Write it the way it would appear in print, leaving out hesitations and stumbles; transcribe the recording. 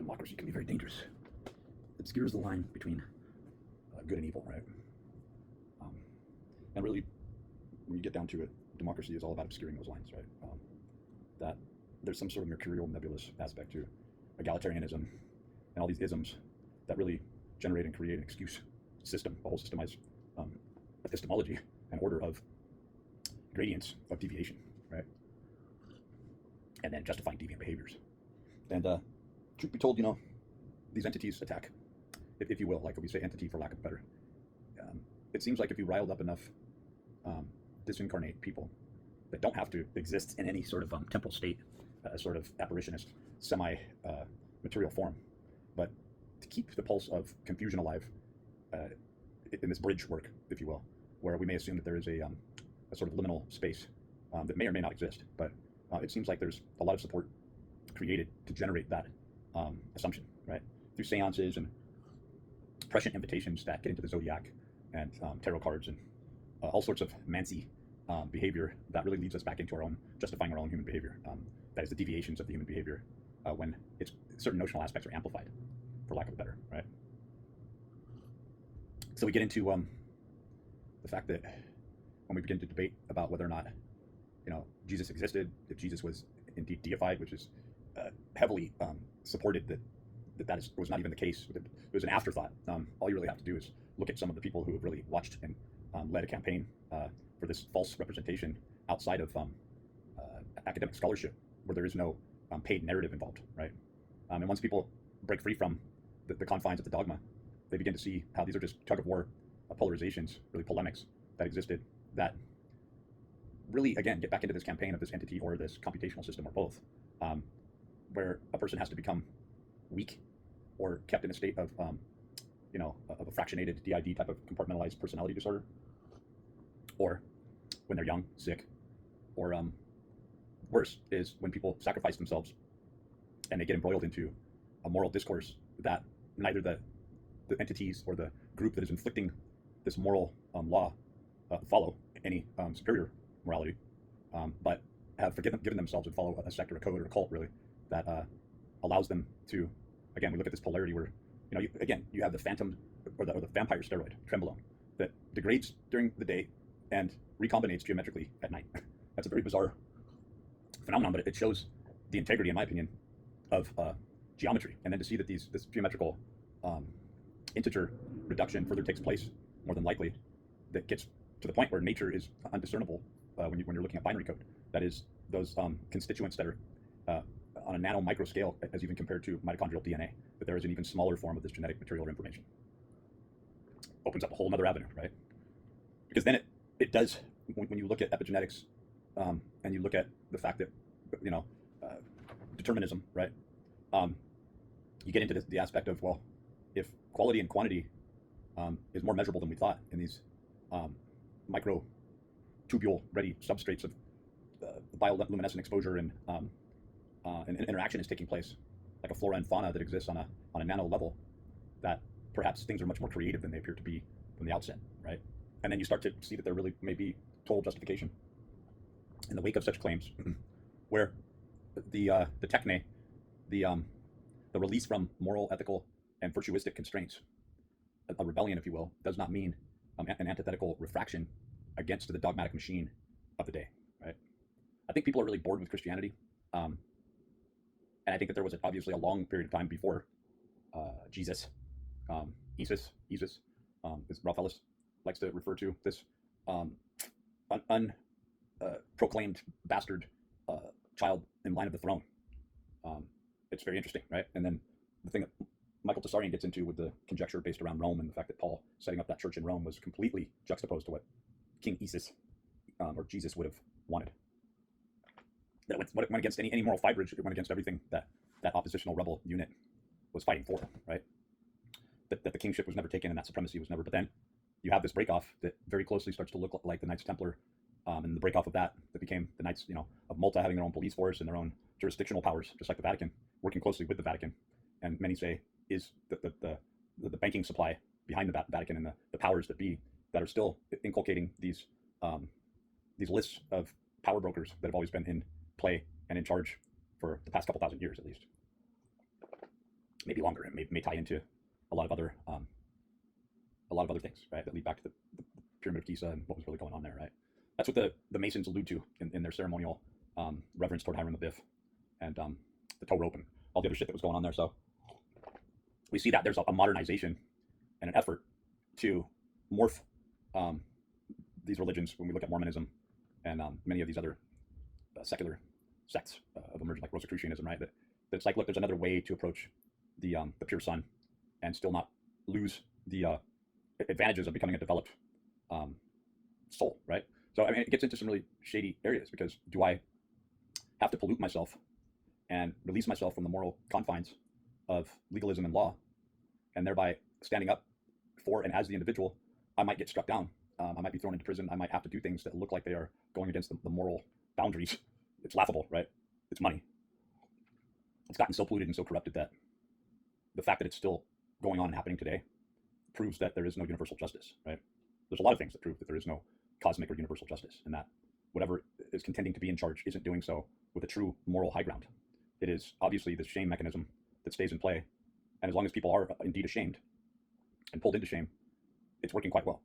democracy can be very dangerous. It obscures the line between good and evil, right? And really, when you get down to it, democracy is all about obscuring those lines, right? That there's some sort of mercurial nebulous aspect to egalitarianism and all these isms that really generate and create an excuse system, a whole systemized epistemology and order of gradients of deviation, right? And then justifying deviant behaviors. And truth be told, these entities attack, if you will, like we say entity for lack of better. It seems like if you riled up enough disincarnate people that don't have to exist in any sort of temporal state, a sort of apparitionist, semi-material form, but to keep the pulse of confusion alive in this bridge work, if you will, where we may assume that there is a sort of liminal space that may or may not exist, but it seems like there's a lot of support created to generate that assumption, right? Through seances and prescient invitations that get into the zodiac and tarot cards and all sorts of mancy behavior that really leads us back into our own, justifying our own human behavior. That is the deviations of the human behavior when certain notional aspects are amplified, for lack of a better, right? So we get into the fact that when we begin to debate about whether or not, Jesus existed, if Jesus was indeed deified, which is heavily supported that was not even the case. It was an afterthought. All you really have to do is look at some of the people who have really watched and led a campaign for this false representation outside of academic scholarship, where there is no paid narrative involved, right? And once people break free from the confines of the dogma, they begin to see how these are just tug-of-war polarizations, really polemics that existed that really, again, get back into this campaign of this entity or this computational system or both, where a person has to become weak or kept in a state of, of a fractionated DID type of compartmentalized personality disorder, or when they're young, sick, or worse is when people sacrifice themselves and they get embroiled into a moral discourse that neither the entities or the group that is inflicting this moral law follow any superior morality, but have given themselves and follow a sect or a code or a cult, really, that allows them to, again, we look at this polarity where, you have the phantom or the vampire steroid, trembolone, that degrades during the day and recombinates geometrically at night. That's a very bizarre phenomenon, but it shows the integrity, in my opinion, of geometry. And then to see that this geometrical integer reduction further takes place, more than likely, that gets to the point where nature is undiscernible when you're looking at binary code. That is, those constituents that are on a nano micro scale, as even compared to mitochondrial DNA, that there is an even smaller form of this genetic material or information. Opens up a whole other avenue, right? Because then it does, when you look at epigenetics and you look at the fact that, determinism, right? You get into the aspect of, well, if quality and quantity is more measurable than we thought in these micro tubule ready substrates of bioluminescent exposure and interaction is taking place, like a flora and fauna that exists on a nano level, that perhaps things are much more creative than they appear to be from the outset, right? And then you start to see that there really may be total justification in the wake of such claims, where the techne, the release from moral, ethical, and virtuistic constraints, a rebellion, if you will, does not mean an antithetical refraction against the dogmatic machine of the day, right? I think people are really bored with Christianity, and I think that there was obviously a long period of time before Jesus, Isis, as Ralph Ellis likes to refer to, this proclaimed bastard child in line of the throne. It's very interesting, right? And then the thing that Michael Tessarian gets into with the conjecture based around Rome and the fact that Paul setting up that church in Rome was completely juxtaposed to what King Isis or Jesus would have wanted. That it went against any moral fibrage. It went against everything that oppositional rebel unit was fighting for, right? That the kingship was never taken and that supremacy was never. But then you have this breakoff that very closely starts to look like the Knights Templar, and the breakoff of that became the Knights, of Malta having their own police force and their own jurisdictional powers, just like the Vatican, working closely with the Vatican. And many say is the banking supply behind the Vatican and the powers that be that are still inculcating these lists of power brokers that have always been in play and in charge for the past couple thousand years at least. maybe longer, and may tie into a lot of other things, right? That lead back to the Pyramid of Giza and what was really going on there, right? That's what the Masons allude to in their ceremonial reverence toward Hiram Abiff and the toe rope and all the other shit that was going on there. So we see that there's a modernization and an effort to morph these religions when we look at Mormonism and many of these other secular sects of emerging, like Rosicrucianism, right? That it's like, look, there's another way to approach the pure sun and still not lose the advantages of becoming a developed soul, right? So I mean, it gets into some really shady areas, because do I have to pollute myself and release myself from the moral confines of legalism and law, and thereby standing up for and as the individual, I might get struck down. I might be thrown into prison. I might have to do things that look like they are going against the moral boundaries. It's laughable, right? It's money. It's gotten so polluted and so corrupted that the fact that it's still going on and happening today proves that there is no universal justice, right? There's a lot of things that prove that there is no cosmic or universal justice, and that whatever is contending to be in charge isn't doing so with a true moral high ground. It is obviously the shame mechanism that stays in play, and as long as people are indeed ashamed and pulled into shame, it's working quite well.